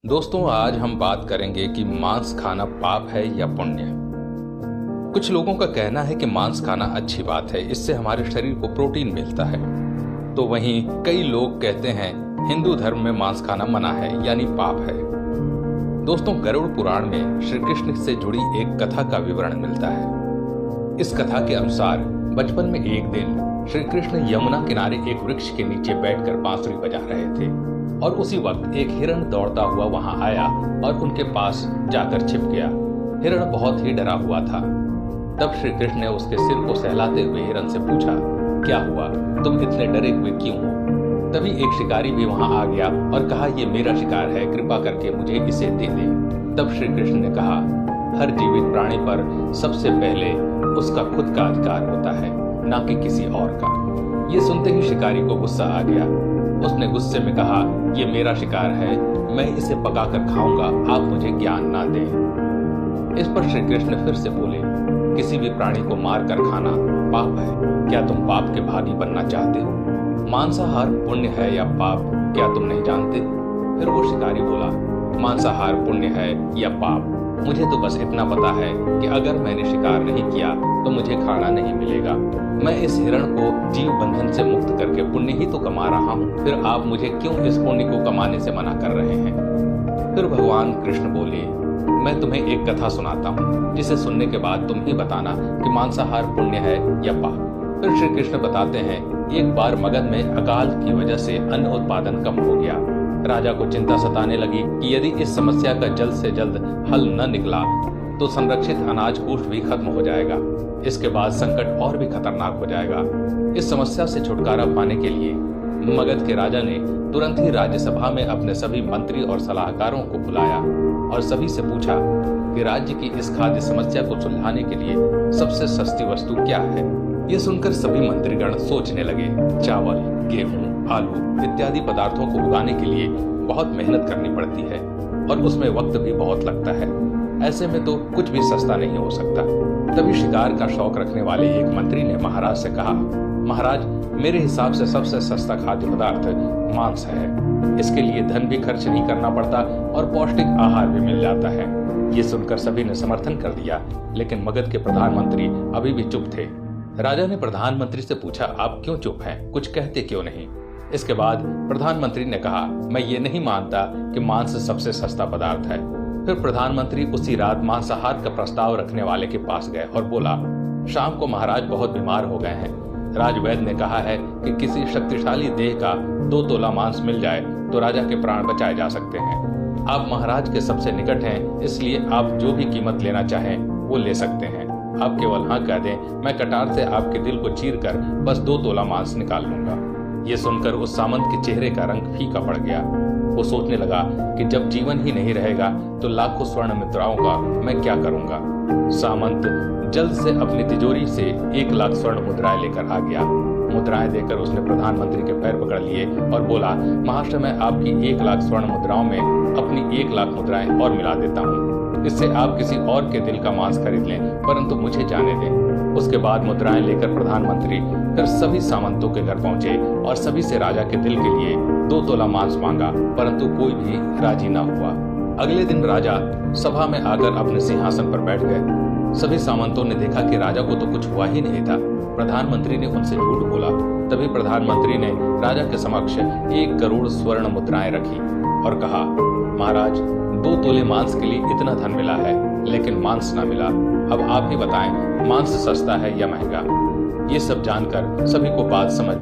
दोस्तों, आज हम बात करेंगे कि मांस खाना पाप है या पुण्य। कुछ लोगों का कहना है कि मांस खाना अच्छी बात है, इससे हमारे शरीर को प्रोटीन मिलता है। तो वहीं कई लोग कहते हैं हिंदू धर्म में मांस खाना मना है यानी पाप है। दोस्तों, गरुड़ पुराण में श्री कृष्ण से जुड़ी एक कथा का विवरण मिलता है। इस कथा के अनुसार बचपन में एक दिन श्री कृष्ण यमुना किनारे एक वृक्ष के नीचे बैठकर बांसुरी बजा रहे थे और उसी वक्त एक हिरण दौड़ता हुआ वहां आया और उनके पास जाकर छिप गया। हिरण बहुत ही डरा हुआ था। तब श्री कृष्ण ने उसके सिर को सहलाते हुए हिरण से पूछा, क्या हुआ, तुम इतने डरे हुए क्यों हो? तभी एक शिकारी भी वहां आ गया और कहा, ये मेरा शिकार है, कृपा करके मुझे इसे दे दे। तब श्री कृष्ण ने कहा, हर जीवित प्राणी पर सबसे पहले उसका खुद का अधिकार होता है, ना कि किसी और का। ये सुनते ही शिकारी को गुस्सा आ गया। उसने गुस्से में कहा, ये मेरा शिकार है, मैं इसे पकाकर खाऊंगा, आप मुझे ज्ञान ना दें। इस पर श्री कृष्ण फिर से बोले, किसी भी प्राणी को मार कर खाना पाप है, क्या तुम पाप के भागी बनना चाहते हो? मांसाहार पुण्य है या पाप, क्या तुम नहीं जानते? फिर वो शिकारी बोला, मांसाहार पुण्य है या पाप, मुझे तो बस इतना पता है कि अगर मैंने शिकार नहीं किया तो मुझे खाना नहीं मिलेगा। मैं इस हिरण को जीव बंधन से मुक्त करके पुण्य ही तो कमा रहा हूँ, फिर आप मुझे क्यों इस पुण्य को कमाने से मना कर रहे हैं? फिर भगवान कृष्ण बोले, मैं तुम्हें एक कथा सुनाता हूँ, जिसे सुनने के बाद तुम ही बताना कि मांसाहार पुण्य है या पाप। फिर श्री कृष्ण बताते हैं, एक बार मगध में अकाल की वजह से अन्न उत्पादन कम हो गया। राजा को चिंता सताने लगी कि यदि इस समस्या का जल्द से जल्द हल न निकला तो संरक्षित अनाज कोष भी खत्म हो जाएगा। इसके बाद संकट और भी खतरनाक हो जाएगा। इस समस्या से छुटकारा पाने के लिए मगध के राजा ने तुरंत ही राज्यसभा में अपने सभी मंत्री और सलाहकारों को बुलाया और सभी से पूछा कि राज्य की इस खाद्य समस्या को सुलझाने के लिए सबसे सस्ती वस्तु क्या है। ये सुनकर सभी मंत्रीगण सोचने लगे। चावल, गेहूं, आलू इत्यादि पदार्थों को उगाने के लिए बहुत मेहनत करनी पड़ती है और उसमें वक्त भी बहुत लगता है। ऐसे में तो कुछ भी सस्ता नहीं हो सकता। तभी शिकार का शौक रखने वाले एक मंत्री ने महाराज से कहा, महाराज, मेरे हिसाब से सबसे सस्ता खाद्य पदार्थ मांस है। इसके लिए धन भी खर्च नहीं करना पड़ता और पौष्टिक आहार भी मिल जाता है। ये सुनकर सभी ने समर्थन कर दिया, लेकिन मगध के प्रधानमंत्री अभी भी चुप थे। राजा ने प्रधानमंत्री से पूछा, आप क्यों चुप हैं, कुछ कहते क्यों नहीं? इसके बाद प्रधानमंत्री ने कहा, मैं ये नहीं मानता कि मांस सबसे सस्ता पदार्थ है। फिर प्रधानमंत्री उसी रात मांसाहार का प्रस्ताव रखने वाले के पास गए और बोला, शाम को महाराज बहुत बीमार हो गए हैं। राजवैद्य ने कहा है कि किसी शक्तिशाली देह का 2 तोला मांस मिल जाए तो राजा के प्राण बचाए जा सकते हैं। आप महाराज के सबसे निकट हैं, इसलिए आप जो भी कीमत लेना चाहें वो ले सकते हैं। आप केवल हाँ कह दें, मैं कटार से आपके दिल को चीरकर बस 2 तोला मांस निकाल लूंगा। ये सुनकर उस सामंत के चेहरे का रंग फीका पड़ गया। वो सोचने लगा कि जब जीवन ही नहीं रहेगा तो लाखों स्वर्ण मुद्राओं का मैं क्या करूंगा। सामंत जल्द से अपनी तिजोरी से 1 लाख स्वर्ण मुद्राएं लेकर आ गया। मुद्राएं देकर उसने प्रधानमंत्री के पैर पकड़ लिए और बोला, महाराष्ट्र में आपकी 1 लाख स्वर्ण मुद्राओं में अपनी 1 लाख मुद्राएं और मिला देता हूँ। इससे आप किसी और के दिल का मांस खरीद लें, परंतु मुझे जाने दें। उसके बाद मुद्राएं लेकर प्रधानमंत्री फिर सभी सामंतों के घर पहुंचे और सभी से राजा के दिल के लिए 2 तोला मांस मांगा, परंतु कोई भी राजी न हुआ। अगले दिन राजा सभा में आकर अपने सिंहासन पर बैठ गए। सभी सामंतों ने देखा कि राजा को तो कुछ हुआ ही नहीं था। प्रधानमंत्री ने उनसे झूठ बोला। तभी प्रधानमंत्री ने राजा के समक्ष 1 करोड़ स्वर्ण मुद्राएं रखी और कहा, महाराज, 2 तोले मांस के लिए इतना धन मिला है, लेकिन मांस ना मिला। अब आप ही बताएं, मांस सस्ता है या महंगा? ये सब जानकर सभी को बात समझ